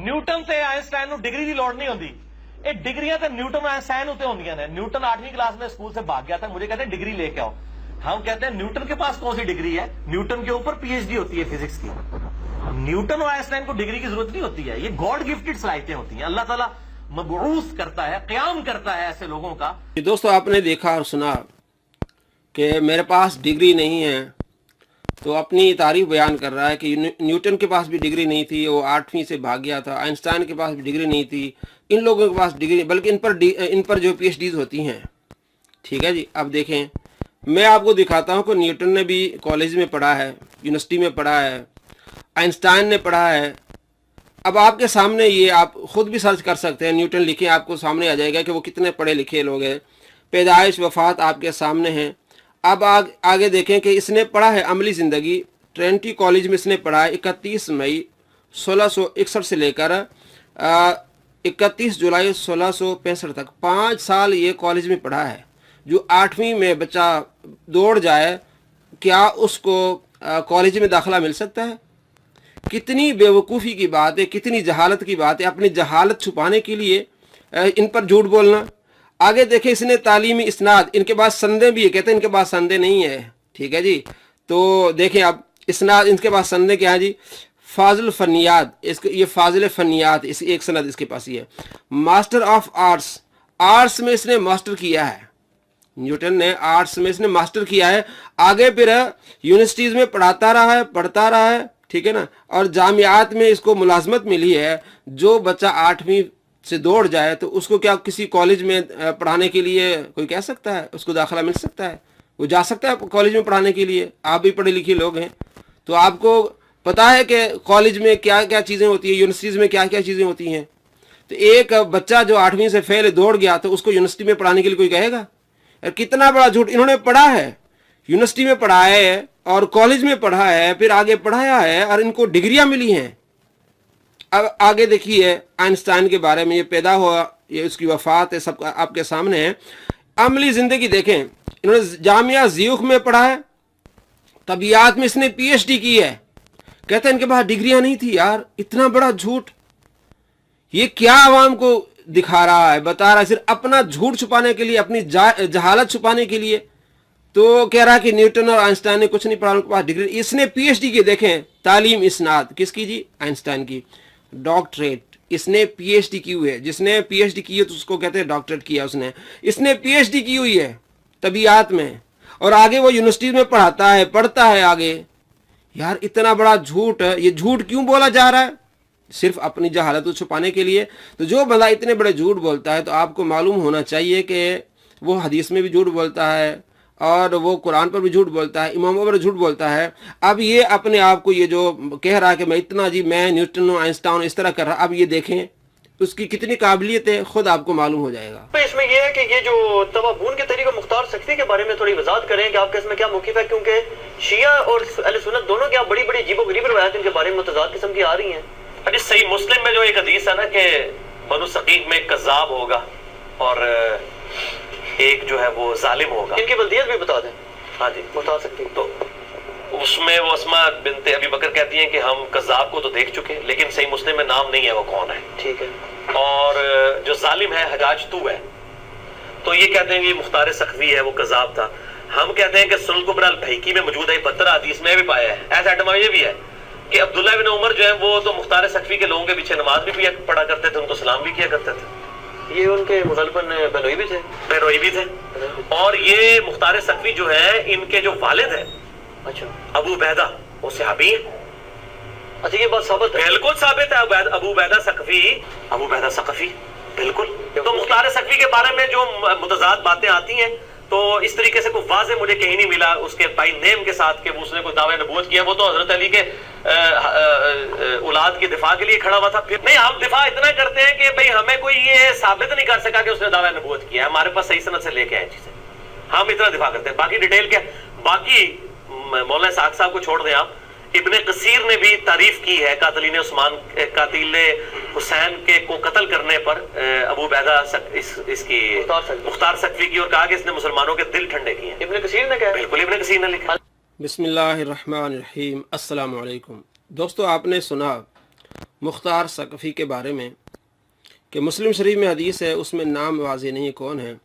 Newton ਤੇ ਆਇਨਸਟਾइन ਨੂੰ degree की लोड़ नहीं होती। ये डिग्रियां तो न्यूटन आइंस्टाइन होते होंगी ने। न्यूटन 8वीं क्लास में स्कूल से भाग गया था, मुझे कहते हैं डिग्री लेके आओ। हम कहते हैं न्यूटन के पास कौन सी डिग्री है? न्यूटन के ऊपर पीएचडी होती है फिजिक्स की। न्यूटन और आइंस्टाइन को डिग्री की जरूरत नहीं होती है, ये गॉड गिफ्टेड सलाहियतें होती हैं। अल्लाह ताला मबऊस करता है, क़याम करता है ऐसे लोगों का। दोस्तों, आपने देखा और सुना कि मेरे पास डिग्री नहीं है, तो अपनी तारीफ बयान कर रहा है कि न्यूटन के पास भी डिग्री नहीं थी, वो 8वीं से भाग गया था। आइंस्टाइन के पास भी डिग्री नहीं थी, इन लोगों के पास डिग्री, बल्कि इन पर जो पीएचडीज होती हैं। ठीक है जी। अब देखें, मैं आपको दिखाता हूँ कि न्यूटन ने भी कॉलेज में पढ़ा है, यूनिवर्सिटी में पढ़ा है, आइंस्टाइन ने पढ़ा है। अब आपके सामने ये आप खुद भी सर्च कर सकते हैं, न्यूटन लिखें, आपको सामने आ जाएगा कि वो कितने पढ़े लिखे लोग हैं। पैदाइश वफात आपके सामने हैं। अब आगे देखें कि इसने पढ़ा है अमली ज़िंदगी, ट्रिनिटी कॉलेज में इसने पढ़ा है 31 मई 1661 से लेकर 31 जुलाई 1665 तक 5 साल ये कॉलेज में पढ़ा है। जो 8वीं में बच्चा दौड़ जाए, क्या उसको कॉलेज में दाखिला मिल सकता है? कितनी बेवकूफ़ी की बात है, कितनी जहालत की बात है। अपनी जहालत छुपाने के लिए इन पर झूठ बोलना। आगे देखें, इसने तालीमी इसनाद, इनके पास संदे भी है, कहते हैं इनके पास संदे नहीं है। ठीक है जी। तो देखें अब इसनाद, इनके पास संदे क्या है जी? फाजिल फनियात, इसके ये फाजिल फनियात, इस एक सनद इसके पास ही है। मास्टर ऑफ आर्ट्स, आर्ट्स में इसने मास्टर किया है। न्यूटन ने आर्ट्स में इसने मास्टर किया है। आगे फिर यूनिवर्सिटीज़ में पढ़ता रहा है। ठीक है ना। और जामियात में इसको मुलाजमत मिली है। जो बच्चा 8वीं से दौड़ जाए तो उसको क्या किसी कॉलेज में पढ़ाने के लिए कोई कह सकता है उसको दाखिला मिल सकता है? वो जा सकता है कॉलेज में पढ़ाने के लिए। आप भी पढ़े लिखे लोग हैं, तो आपको पता है कि कॉलेज में क्या क्या चीज़ें होती हैं, यूनिवर्सिटीज़ में क्या क्या चीज़ें होती हैं। तो एक बच्चा जो 8वीं से फेल दौड़ गया तो उसको यूनिवर्सिटी में पढ़ाने के लिए कोई कहेगा? कितना बड़ा झूठ। इन्होंने पढ़ा है, यूनिवर्सिटी में पढ़ा है और कॉलेज में पढ़ा है, फिर आगे पढ़ाया है और इनको डिग्रियां मिली हैं। अब आगे देखिए आइंस्टाइन के बारे में, ये पैदा हुआ, ये उसकी वफात है, सब आपके सामने है। अमली ज़िंदगी देखें, इन्होंने जामिया ज़ियूख में पढ़ा है, तबियात में इसने पीएचडी की है। कहते हैं इनके पास डिग्रियां नहीं थी। यार इतना बड़ा झूठ, ये क्या आवाम को दिखा रहा है, बता रहा है, सिर्फ अपना झूठ छुपाने के लिए, अपनी जहालत छुपाने के लिए। तो कह रहा है कि न्यूटन और आइंस्टाइन ने कुछ नहीं पढ़ा, उनके पास डिग्री। इसने पीएचडी की, देखें तालीम इसनाद किसकी जी? आइंस्टाइन की। डॉक्टरेट, इसने पीएचडी की हुई है। जिसने पीएचडी की है तो उसको कहते हैं डॉक्टरेट किया उसने। इसने पीएचडी की हुई है तबियात में, और आगे वो यूनिवर्सिटी में पढ़ता है आगे। यार इतना बड़ा झूठ, ये झूठ क्यों बोला जा रहा है? सिर्फ अपनी जहालत को छुपाने के लिए। तो जो बंदा इतने बड़े झूठ बोलता है तो आपको मालूम होना चाहिए कि वो हदीस में भी झूठ बोलता है और वो कुरान पर भी झूठ बोलता है, इमामों पर झूठ बोलता है। अब ये अपने आप को ये जो कह रहा है कि मैं इतना जी, मैं न्यूटन आइंस्टाइन इस तरह कर रहा, अब ये देखें उसकी कितनी काबिलियत है, खुद आपको मालूम हो जाएगा। तो इसमें यह है कि ये जो तवाबून के तरीके मुख्तार सक्ती के बारे में थोड़ी वजाहत करें कि आपका इसमें क्या मौक़िफ़ है, क्योंकि शिया और अहले सुन्नत दोनों की बड़ी बड़ी अजीबो-गरीब रिवायत इनके बारे में मुतज़ाद किस्म की आ रही हैं। हदीस सही मुस्लिम में जो एक हदीस है ना कि बनु सकीफ में एक कज़्ज़ाब होगा और एक जो है वो जालिम होगा। इनकी वल्दियत भी बता दें। हाँ जी, बता सकती हैं। तो उसमें वो अस्मा बिनते अबी बकर कहती हैं कि हम कज़्ज़ाब को तो देख चुके, लेकिन सही मुस्लिम में नाम नहीं है वो कौन है। ठीक है। और जो जालिम है हजाज तू है, तो ये कहते हैं ये मुख्तार सख्वी है, वो कज़्ज़ाब था। हम कहते हैं कि सुनन कुबरा अल-बहकी में मौजूद है, 72 हदीस में भी पाया है। ऐसा एटमा ये भी है कि अब्दुल्ला बिन उमर जो है वो तो मुख्तार सख्वी के लोगों के पीछे नमाज भी पढ़ा करते थे, उनको सलाम भी किया करते थे। ये उनके मुगलबन बेनोई भी थे। और ये मुख्तार सख्वी जो है, इनके जो वालिद है अच्छा अबू उबैदा, वो सहाबी है। अच्छा, ये बात साबित है? बिल्कुल साबित है। अबू उबैदा सक़फ़ी बिल्कुल। तो मुख्तार सख्वी के बारे में जो मुतज़ाद बातें आती हैं, तो इस तरीके से कोई वाज़े मुझे कहीं नहीं मिला उसके बाई नेम के साथ कि उसने कोई दावा नबूवत किया। वो तो हजरत अली के औलाद के दिफा के लिए खड़ा हुआ था। फिर नहीं, हम दिफा इतना करते हैं कि भाई हमें कोई ये साबित नहीं कर सका कि उसने दावा नबूवत किया है, हमारे पास सही सनद से लेके आए चीजें, हम इतना दिफा करते हैं। बाकी डिटेल क्या, बाकी मौलाना साद साहब को छोड़ दें आप। इब्ने कसीर ने भी तारीफ की है कातिल हुसैन के को कत्ल करने पर अबू उबैदा इसकी मुख्तार सख्वी की, और कहा कि इसने मुसलमानों के दिल ठंडे किए। इब्ने कसीर ने कहा? बिल्कुल, इब्ने कसीर ने लिखा। बिस्मिल्लाहिर्रहमानिर्रहीम। अस्सलाम वालेकुम। दोस्तों, आपने सुना मुख्तार सकफ़ी के बारे में कि मुस्लिम शरीफ में हदीस है, उसमें नाम वाज़ेह नहीं कौन है,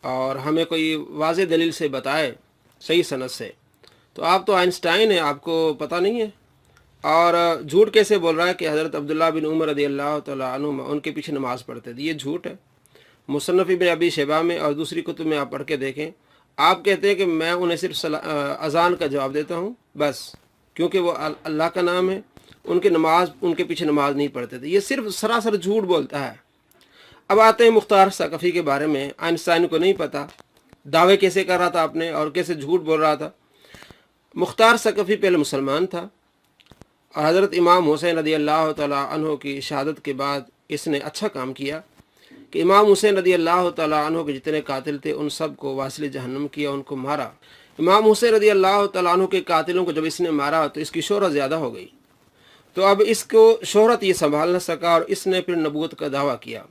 और हमें कोई वाज़ेह दलील से बताए सही सनद से। तो आप तो आइंस्टाइन हैं, आपको पता नहीं है। और झूठ कैसे बोल रहा है कि हज़रत अब्दुल्लाह बिन उमर रज़ियल्लाहु तआला अन्हुमा उनके पीछे नमाज़ पढ़ते थे। ये झूठ है। मुसन्नफ़ इब्न अबी शैबा में और दूसरी कुतुब में आप पढ़ के देखें। आप कहते हैं कि मैं उन्हें सिर्फ अज़ान का जवाब देता हूँ बस, क्योंकि वो अल्लाह का नाम है, उनके पीछे नमाज नहीं पढ़ते थे। ये सिर्फ सरासर झूठ बोलता है। अब आते हैं मुख्तार सकफ़ी के बारे में। आइंस्टाइन को नहीं पता, दावे कैसे कर रहा था आपने और कैसे झूठ बोल रहा था। मुख्तार सकफ़ी पहले मुसलमान था और हज़रत इमाम हुसैन रज़ियल्लाहु तआला अन्हु की शहादत के बाद इसने अच्छा काम किया कि इमाम हुसैन रज़ियल्लाहु तआला अन्हु के जितने कातिल थे उन सब को वासिल जहन्नम किया, उनको मारा। इमाम हुसैन रज़ियल्लाहु तआला अन्हु के कातिलों को जब इसने मारा तो इसकी शोहरत ज़्यादा हो गई। तो अब इसको शोहरत ये संभाल न सका और इसने फिर नबूवत का दावा किया।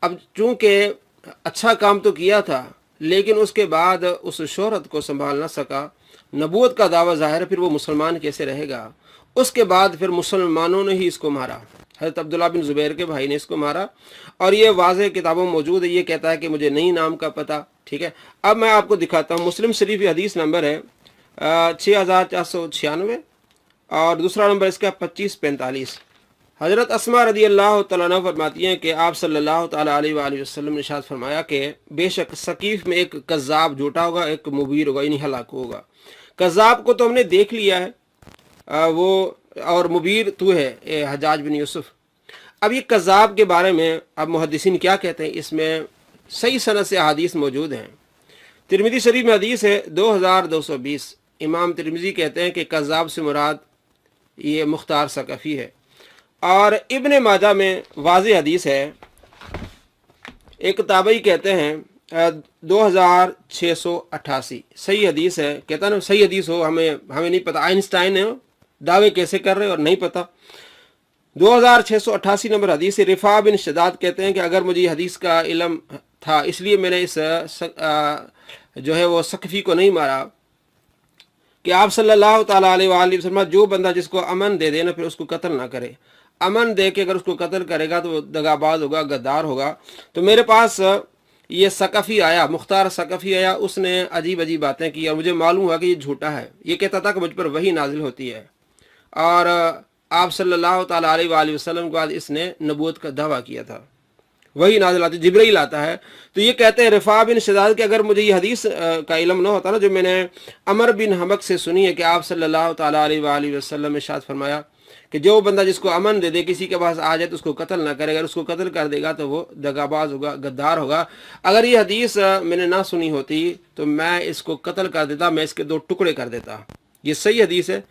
अब चूँकि अच्छा काम तो किया था, लेकिन उसके बाद उस शोहरत को संभाल न सका, नबूवत का दावा ज़ाहिर है, फिर वो मुसलमान कैसे रहेगा। उसके बाद फिर मुसलमानों ने ही इसको मारा। हज़रत अब्दुल्लाह बिन ज़ुबैर के भाई ने इसको मारा और ये वाज़ेह किताबों में मौजूद है। ये कहता है कि मुझे नहीं नाम का पता। ठीक है, अब मैं आपको दिखाता हूँ। मुस्लिम शरीफ हदीस नंबर है 6496 और दूसरा नंबर इसका 2545। हज़रत अस्मा रज़ियल्लाहु तआला अन्हा फरमाती हैं कि आप सल्लल्लाहु तआला अलैहि वसल्लम ने इरशाद फरमाया कि बेशक सकीफ़ में एक कज़्ज़ाब झूठा होगा, एक मुबीर होगा, यानी हलाक होगा। कज़्ज़ाब को तो हमने देख लिया है, वो और मुबीर तू है हज्जाज बिन यूसुफ। अब ये कज़्ज़ाब के बारे में अब मुहद्दिसीन क्या कहते हैं, इसमें सही सनद से अहादीस मौजूद हैं। तिरमिज़ी शरीफ में हदीस है 2220। इमाम तिरमिज़ी कहते हैं कि कज़्ज़ाब से मुराद ये मुख्तार सकफ़ी है। और इब्न माजा में वाज़ेह हदीस है। एक ताबई कहते हैं 2688 सही हदीस है। कहता ना सही हदीस हो, हमें नहीं पता। आइंस्टाइन है, दावे कैसे कर रहे हैं और नहीं पता। 2688 नंबर हदीस है। रिफा बिन शदाद कहते हैं कि अगर मुझे ये हदीस का इल्म था इसलिए मैंने इस जो है वो सकफ़ी को नहीं मारा कि आप सल्लल्लाहु तआला अलैहि वसल्लम जो बंदा जिसको अमन दे देना फिर उसको कत्ल ना करे। अमन दे के अगर उसको कत्ल करेगा तो वो दगाबाज होगा, गद्दार होगा। तो मेरे पास ये सकफ़ी आया, मुख्तार सकफ़ी आया, उसने अजीब अजीब बातें की और मुझे मालूम हुआ कि ये झूठा है। ये कहता था कि मुझ पर वही नाजिल होती है और आप सल्लल्लाहु तआला अलैहि वसल्लम के बाद इसने नबूवत का दावा किया था, वही नाजिल आती, जिब्रील आता है। तो ये कहते हैं रिफा बिन शदाद कि अगर मुझे ये हदीस का इल्म न होता ना, जो मैंने अमर बिन हमक से सुनी है कि आप सल्लल्लाहु तआला अलैहि वसल्लम ने इरशाद फरमाया कि जो बंदा जिसको अमन दे दे, किसी के पास आ जाए तो उसको कत्ल ना करेगा, उसको कत्ल कर देगा तो वो दगाबाज होगा, गद्दार होगा। अगर ये हदीस मैंने ना सुनी होती तो मैं इसको कत्ल कर देता, मैं इसके 2 टुकड़े कर देता। ये सही हदीस है,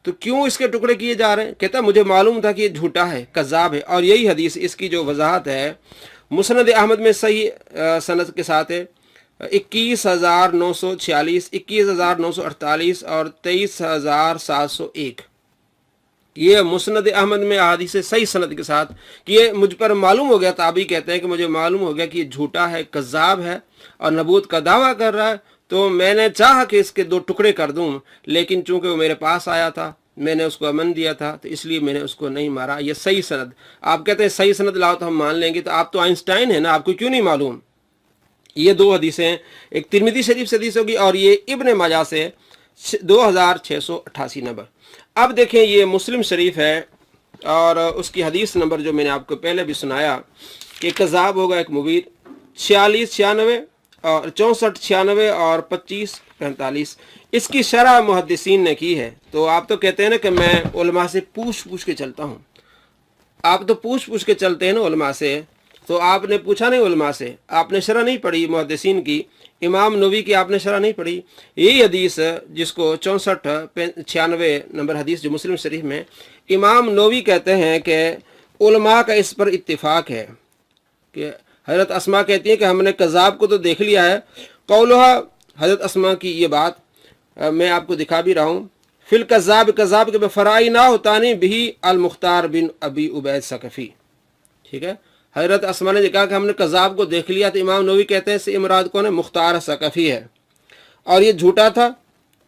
तो क्यों इसके टुकड़े किए जा रहे हैं? कहता मुझे मालूम था कि ये झूठा है, कज़्ज़ाब है। और यही हदीस, इसकी जो वजाहत है मुस्नद अहमद में सही सनद के साथ है 21946, 21948 और 23701। ये मुस्नद अहमद में अहादीस सही सनद के साथ कि ये मुझ पर मालूम हो गया। ताबी कहते हैं कि मुझे मालूम हो गया कि ये झूठा है, कज़्ज़ाब है और नबूवत का दावा कर रहा है। तो मैंने चाहा कि इसके 2 टुकड़े कर दूं, लेकिन चूंकि वो मेरे पास आया था, मैंने उसको अमन दिया था, तो इसलिए मैंने उसको नहीं मारा। ये सही सनद। आप कहते हैं सही सनद लाओ तो हम मान लेंगे, तो आप तो आइंस्टाइन है ना, आपको क्यों नहीं मालूम? ये 2 हदीसें, एक तिरमिज़ी शरीफ से हदीस होगी और ये इब्न माजा से 2688 नंबर। अब देखें ये मुस्लिम शरीफ है और उसकी हदीस नंबर जो मैंने आपको पहले भी सुनाया कि कज़्ज़ाब होगा एक मुबीर, 46 96 और 64 96 और 25 45। इसकी शरह मुहद्दिसीन ने की है। तो आप तो कहते हैं ना कि मैं उलमा से पूछ के चलता हूँ। आप तो पूछ के चलते हैं ना उलमा से, तो आपने पूछा नहीं उलमा से, आपने शरह नहीं पढ़ी मुहद्दिसीन की, इमाम नवी की आपने शरह नहीं पढ़ी। यही हदीस जिसको 64 96 नंबर हदीस जो मुस्लिम शरीफ में, इमाम नवी कहते हैं कि उलमा का इस पर इत्तिफाक है कि हज़रत अस्मा कहती हैं कि हमने कज़्ज़ाब को तो देख लिया है। कौलहा, हज़रत अस्मा की ये बात मैं आपको दिखा भी रहा हूँ। फिल कज़्ज़ाब, कज़्ज़ाब के फ़राई ना होतानी बिही अल मुख्तार बिन अबी उबैद सकफ़ी। ठीक है, हज़रत अस्मा ने कहा कि हमने कज़्ज़ाब को देख लिया। तो इमाम नवी कहते हैं से इमराद कौन है? मुख्तार सकफ़ी है और ये झूठा था।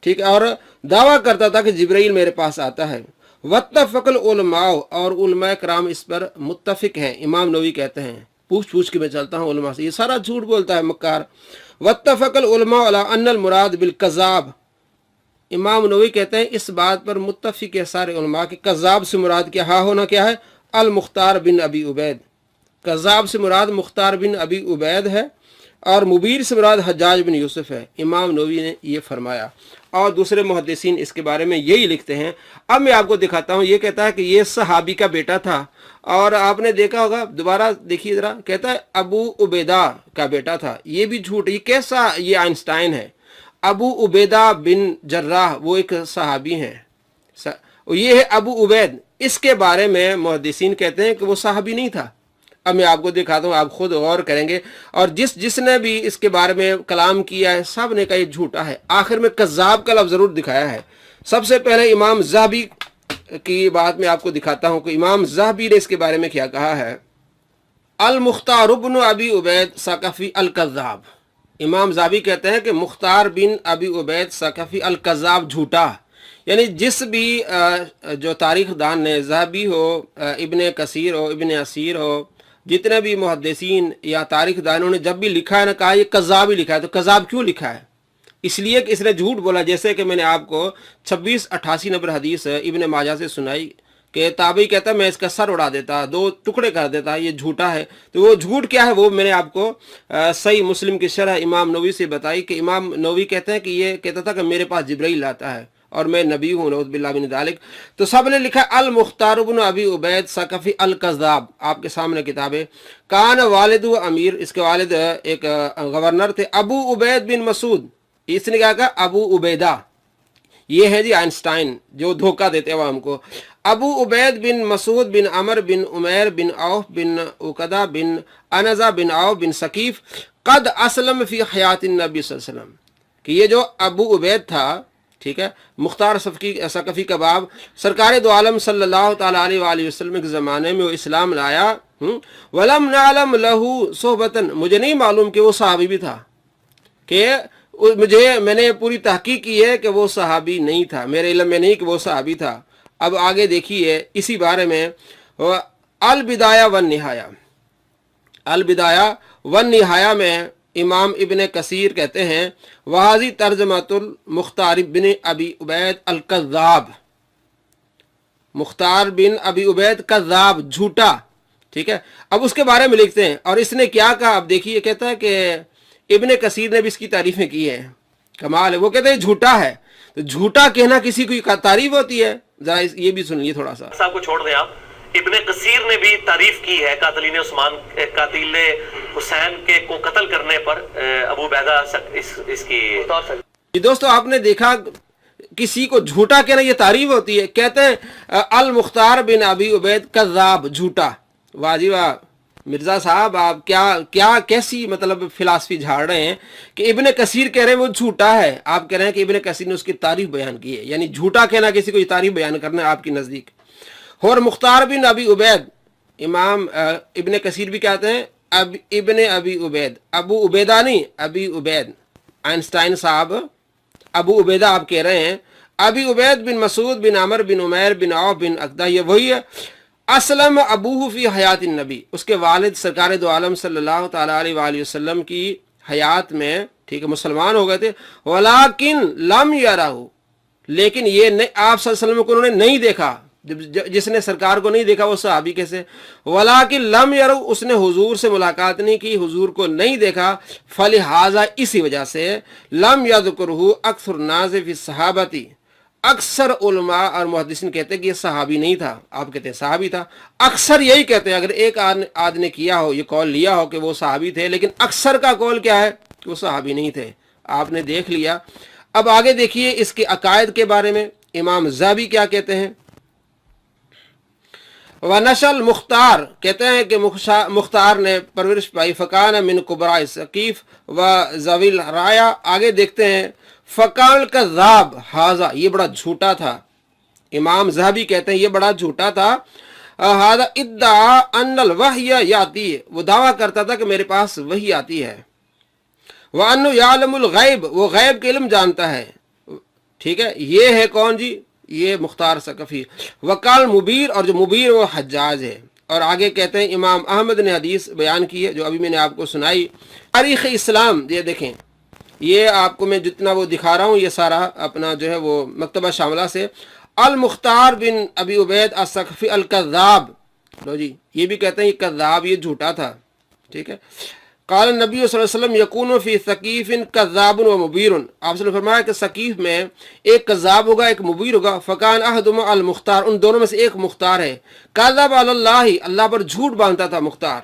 ठीक है, और दावा करता था कि जिब्रील मेरे पास आता है। वत्तफ़क़ल उलमा, और उलमा कराम इस पर मुत्तफ़िक हैं। इमाम नववी कहते हैं, पूछ के मैं चलता हूँ उलमा से, ये सारा झूठ बोलता है मक्कार। वत्तफ़क़ल उलमा अला अन्नल मुराद बिल कज़ाब, इमाम नववी कहते हैं इस बात पर मुत्तफ़िक है सारे उलमा कि कज़ाब से मुराद क्या होना क्या है, अल मुख्तार बिन अबी उबैद, कज़ाब से मुराद मुख्तार बिन अबी उबैद है, और मुबीर से मुराद हज्जाज बिन यूसुफ है। इमाम नववी ने ये फरमाया, और दूसरे मुहद्दिसीन इसके बारे में यही लिखते हैं। अब मैं आपको दिखाता हूँ, ये कहता है कि ये सहाबी का बेटा था, और आपने देखा होगा, दोबारा देखिए ज़रा, कहता है अबू उबैदा का बेटा था। ये भी झूठ, ये कैसा, ये आइंस्टाइन है। अबू उबैदा बिन जर्राह वो एक सहाबी हैं, ये है अबू उबैद, इसके बारे में मुहद्दिसीन कहते हैं कि वो सहाबी नहीं था। अब मैं आपको दिखाता हूँ, आप खुद गौर करेंगे, और जिसने भी इसके बारे में कलाम किया है सब ने कहा ये झूठा है। आखिर में कज़्ज़ाब का लफ्ज़ ज़रूर दिखाया है। सबसे पहले इमाम ज़हाबी की बात मैं आपको दिखाता हूँ कि इमाम ज़हाबी ने इसके बारे में क्या कहा है। अल मुख्तार बिन अबी उबैद सकफ़ी अल कज़्ज़ाब, इमाम ज़हाबी कहते हैं कि मुख्तार बिन अबी उबैद सकफ़ी अल कज़्ज़ाब झूठा, यानी जिस भी जो तारीख़ दान ने, ज़हाबी हो, इब्ने कसीर हो, इब्ने असीर हो, जितने भी मुहद्दिसीन या तारीख़ दानों ने जब भी लिखा है ना, कहा ये कज़्ज़ाब ही लिखा है। तो कज़्ज़ाब क्यों लिखा है? इसलिए कि इसने झूठ बोला। जैसे कि मैंने आपको 2688 नंबर हदीस इब्ने माजा से सुनाई कि ताबी कहता है मैं इसका सर उड़ा देता, 2 टुकड़े कर देता, ये झूठा है। तो वो झूठ क्या है वो मैंने आपको सही मुस्लिम की शरह इमाम नववी से बताई कि इमाम नववी कहते हैं कि ये कहता था कि मेरे पास जिब्राइल आता है और मैं नबी हूँ, नऊज़ बिल्लाह मिन ज़ालिक। तो सब ने लिखा अल मुख्तार बिन अबी उबैद सकफ़ी अल कज़्ज़ाब, आपके सामने किताबें। कान वालिदु अमीर, इसके वालिद एक गवर्नर थे, अबू उबैद बिन मसूद, इसने क्या कहा अबू उबैदा, ये है जी आइंस्टाइन जो धोखा देते हैं हमको। Abu Ubaid bin Masood bin Amr bin Umair bin Auf bin Uqda bin Anza bin Auf bin Saqif कद असलम फ़ी हयात नबी सल्लल्लाहु अलैहि वसल्लम, कि ये जो अबू उबैद था, ठीक है, मुख्तार सकफ़ी कबाब, सरकार दो आलम सल्लल्लाहु तआला अलैहि वसल्लम के ज़माने में वो इस्लाम लाया। वलम नालम लहू सोहबतन, मुझे नहीं मालूम कि वो सहाबी भी था, कि मैंने पूरी तहकीक की है कि वो सहाबी नहीं था, मेरे इल्म में नहीं कि वो सहाबी था। अब आगे देखिए इसी बारे में, अल बिदाया वन निहाया, अल बिदाया वन निहाया में इमाम इब्ने कसीर कहते हैं वाजी तर्जमातुल मुख्तार बिन अबी उबैद अल कज़्ज़ाब, मुख्तार बिन अबी उबैद कज़्ज़ाब झूठा, ठीक है। अब उसके बारे में लिखते हैं और इसने क्या कहा, अब देखिए, कहता है कि इब्ने कसीर ने भी इसकी तारीफें की है, कमाल है। वो कहते हैं झूठा है, तो झूठा कहना किसी की तारीफ होती है? जरा ये भी सुनिए थोड़ा सा। साहब को छोड़ दें आप, इब्ने कसीर ने भी तारीफ की है कातिल हुसैन के को कत्ल करने पर अबू बैदा इसकी। दोस्तों आपने देखा किसी को झूठा कहना ये तारीफ होती है? कहते हैं अल मुख्तार बिन अबी उबैद कज़्ज़ाब झूठा। वाह जी वाह मिर्जा साहब, आप क्या कैसी मतलब फिलासफी झाड़ रहे हैं कि इब्ने कसीर कह रहे हैं वो झूठा है, आप कह रहे हैं कि इब्ने कसीर ने उसकी तारीफ बयान की है। यानी झूठा कहना किसी को तारीफ बयान करना है आपकी नज़दीक। और मुख्तार बिन अबी उबैद, इमाम इब्ने कसीर भी कहते हैं अब इब्ने अबी उबैद, अबू उबैदा नहीं अबी उबैद। आइंस्टाइन साहब अबू उबैदा आप कह रहे हैं। अबी Ubaid bin Masood bin Amr bin Umair bin Auf बिन अकदा, ये वही है। असलम अबूहु फी हयात नबी, उसके वालिद सरकार दो आलम सल्लल्लाहु तआला अलैहि वसल्लम की हयात में, ठीक है, मुसलमान हो गए थे। वलाकिन लम यराहु, लेकिन ये आप सल्लल्लाहु अलैहि वसल्लम को उन्होंने नहीं देखा। जिसने सरकार को नहीं देखा वो सहाबी कैसे? वलाकिन लम यरहु, उसने हुजूर से मुलाकात नहीं की, हुजूर को नहीं देखा। फलिहाजा, इसी वजह से लम यज़कुरहु अक्सर नाज़ फी सहाबती, अक्सर उलमा और मुहद्दिसीन कहते हैं कि ये सहाबी नहीं था, आप कहते हैं सहाबी था। अक्सर यही कहते हैं, अगर एक आदमी ने किया हो, ये कॉल लिया हो कि वो सहाबी थे, लेकिन अक्सर का कॉल क्या है कि वो सहाबी नहीं थे। आपने देख लिया। अब आगे देखिए इसके अकायद के बारे में इमाम ज़हाबी क्या कहते हैं। व नशल मुख्तार, कहते हैं कि मुख्तार ने परवरिश पाई। फ़कान मिन कुबरा सकीफ़ व ज़विल राया। आगे देखते हैं फ़काल कज़्ज़ाब हाजा, ये बड़ा झूठा था। इमाम ज़हाबी कहते हैं ये बड़ा झूठा था। हाजा इद्दा अन्नल वह्य याती, वो दावा करता था कि मेरे पास वही आती है। व अन्नु यालमुल गैब, वो गैब के इल्म जानता है। ठीक है, ये है कौन जी? یہ مختار ثقفی. وقال مبیر، اور جو مبیر وہ حجاج ہے. اور آگے کہتے ہیں امام احمد نے حدیث بیان کی ہے جو ابھی میں نے آپ کو سنائی. تاریخ اسلام یہ دیکھیں، یہ آپ کو میں جتنا وہ دکھا رہا ہوں یہ سارا اپنا جو ہے وہ مکتبہ شاملہ سے. المختار بن ابی عبید الثقفی الکذاب، لو جی یہ بھی کہتے ہیں یہ کذاب، یہ جھوٹا تھا. ٹھیک ہے. قال النبی صلی اللہ علیہ وسلم یکون فی ثقیف کذاب و مبیر، آپ صلی اللہ علیہ وسلم نے فرمایا کہ ثقیف میں ایک کذاب ہوگا ایک مبیر ہوگا. فکان احدہما المختار، ان دونوں میں سے ایک مختار ہے. کذب علی اللہ، اللہ پر جھوٹ باندھتا تھا مختار.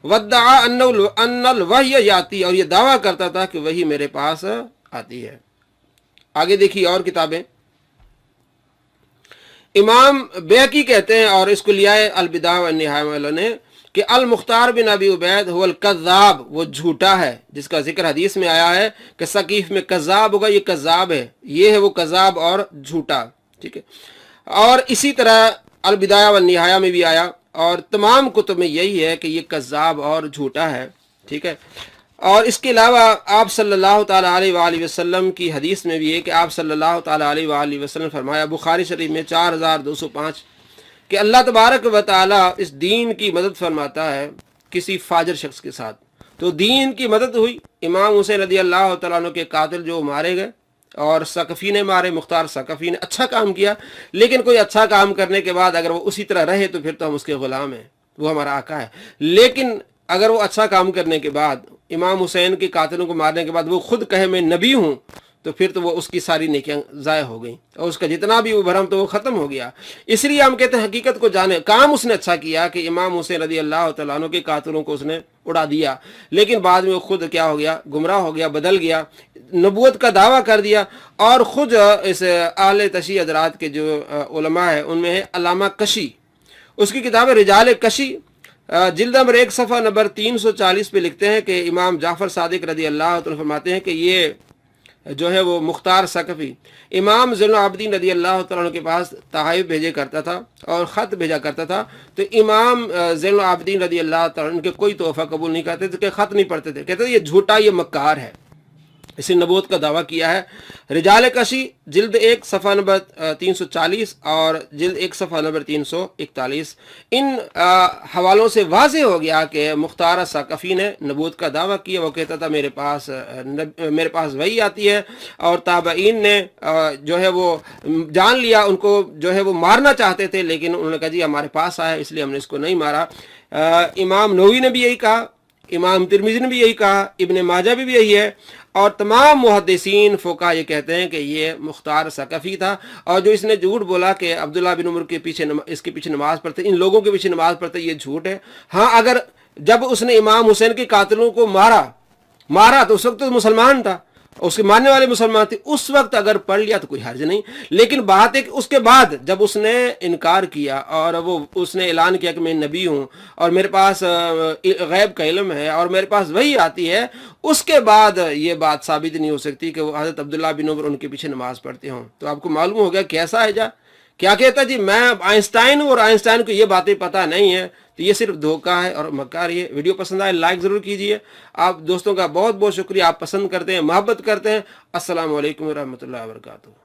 ودعا ان الوحی یاتی، اور یہ دعویٰ کرتا تھا کہ وحی میرے پاس آتی ہے. آگے دیکھیے اور کتابیں. امام بیہقی کہتے ہیں، اور اس کو لیا ہے البدایہ والنہایہ والوں نے، کہ المختار بن ابی عبید هو الکذاب، وہ جھوٹا ہے جس کا ذکر حدیث میں آیا ہے کہ ثقیف میں کذاب ہوگا، یہ کذاب ہے، یہ ہے وہ کذاب اور جھوٹا. ٹھیک ہے. اور اسی طرح البدایہ والنہایہ میں بھی آیا، اور تمام کتب میں یہی ہے کہ یہ کذاب اور جھوٹا ہے. ٹھیک ہے. اور اس کے علاوہ آپ صلی اللہ تعالیٰ علیہ وآلہ وسلم کی حدیث میں بھی ہے کہ آپ صلی اللہ تعالیٰ علیہ وآلہ وسلم فرمایا بخاری شریف میں 4205 کہ اللہ تبارک و تعالیٰ اس دین کی مدد فرماتا ہے کسی فاجر شخص کے ساتھ. تو دین کی مدد ہوئی. امام حسین رضی اللہ تعالیٰ عنہ کے قاتل جو مارے گئے، اور ثقفی نے مارے، مختار ثقفی نے اچھا کام کیا. لیکن کوئی اچھا کام کرنے کے بعد اگر وہ اسی طرح رہے تو پھر تو ہم اس کے غلام ہیں، وہ ہمارا آقا ہے. لیکن اگر وہ اچھا کام کرنے کے بعد، امام حسین کے قاتلوں کو مارنے کے بعد وہ خود کہے میں نبی ہوں، تو پھر تو وہ اس کی ساری نیکیاں ضائع ہو گئیں، اور اس کا جتنا بھی وہ بھرم تو وہ ختم ہو گیا. اس لیے ہم کہتے ہیں حقیقت کو جانے. کام اس نے اچھا کیا کہ امام حسین رضی اللہ تعالیٰ عنہ کے قاتلوں کو اس نے اڑا دیا، لیکن بعد میں وہ خود کیا ہو گیا، گمراہ ہو گیا، بدل گیا، نبوت کا دعویٰ کر دیا. اور خود اس اہل تشیع حضرات کے جو علماء ہیں ان میں ہے علامہ کشی، اس کی کتاب ہے رجال کشی، جلد نمبر 1 صفحہ نمبر 340 پہ لکھتے ہیں کہ امام جعفر صادق رضی اللہ عنہ فرماتے ہیں کہ یہ جو ہے وہ مختار ثقفی امام زین العابدین رضی اللہ تعالیٰ عنہ کے پاس تحائف بھیجے کرتا تھا اور خط بھیجا کرتا تھا. تو امام زین العابدین رضی اللہ تعالیٰ عنہ کے کوئی تحفہ قبول نہیں کرتے تھے، کہ خط نہیں پڑھتے تھے، کہتے تھے یہ جھوٹا، یہ مکار ہے. اس نے نبوت کا دعویٰ کیا ہے. رجال کشی جلد 1 صفحہ نمبر 340 اور جلد 1 صفحہ نمبر 341، ان حوالوں سے واضح ہو گیا کہ مختار ثقفی نے نبوت کا دعویٰ کیا. وہ کہتا تھا میرے پاس وحی آتی ہے، اور تابعین نے جو ہے وہ جان لیا، ان کو جو ہے وہ مارنا چاہتے تھے، لیکن انہوں نے کہا جی ہمارے پاس آیا اس لیے ہم نے اس کو نہیں مارا. امام نووی نے بھی یہی کہا، امام ترمذی نے بھی یہی کہا، ابن ماجہ بھی یہی ہے، اور تمام محدثین فقہا یہ کہتے ہیں کہ یہ مختار ثقفی تھا. اور جو اس نے جھوٹ بولا کہ عبداللہ بن عمر کے پیچھے اس کے پیچھے نماز پڑھتے، ان لوگوں کے پیچھے نماز پڑھتے، یہ جھوٹ ہے. ہاں اگر جب اس نے امام حسین کے قاتلوں کو مارا تو اس وقت تو مسلمان تھا، اس کے ماننے والے مسلمان تھے، اس وقت اگر پڑھ لیا تو کوئی حرج نہیں. لیکن بات ہے کہ اس کے بعد جب اس نے انکار کیا اور اس نے اعلان کیا کہ میں نبی ہوں اور میرے پاس غیب کا علم ہے اور میرے پاس وحی آتی ہے، اس کے بعد یہ بات ثابت نہیں ہو سکتی کہ وہ حضرت عبداللہ بن عمر ان کے پیچھے نماز پڑھتے ہوں. تو آپ کو معلوم ہو گیا کیسا ہے کیا کہتا جی میں آئنسٹائن ہوں اور آئنسٹائن کو یہ باتیں پتہ نہیں ہے. تو یہ صرف دھوکہ ہے اور مکار. یہ ویڈیو پسند آئے لائک ضرور کیجئے. آپ دوستوں کا بہت بہت شکریہ، آپ پسند کرتے ہیں، محبت کرتے ہیں. السلام علیکم ورحمۃ اللہ وبرکاتہ.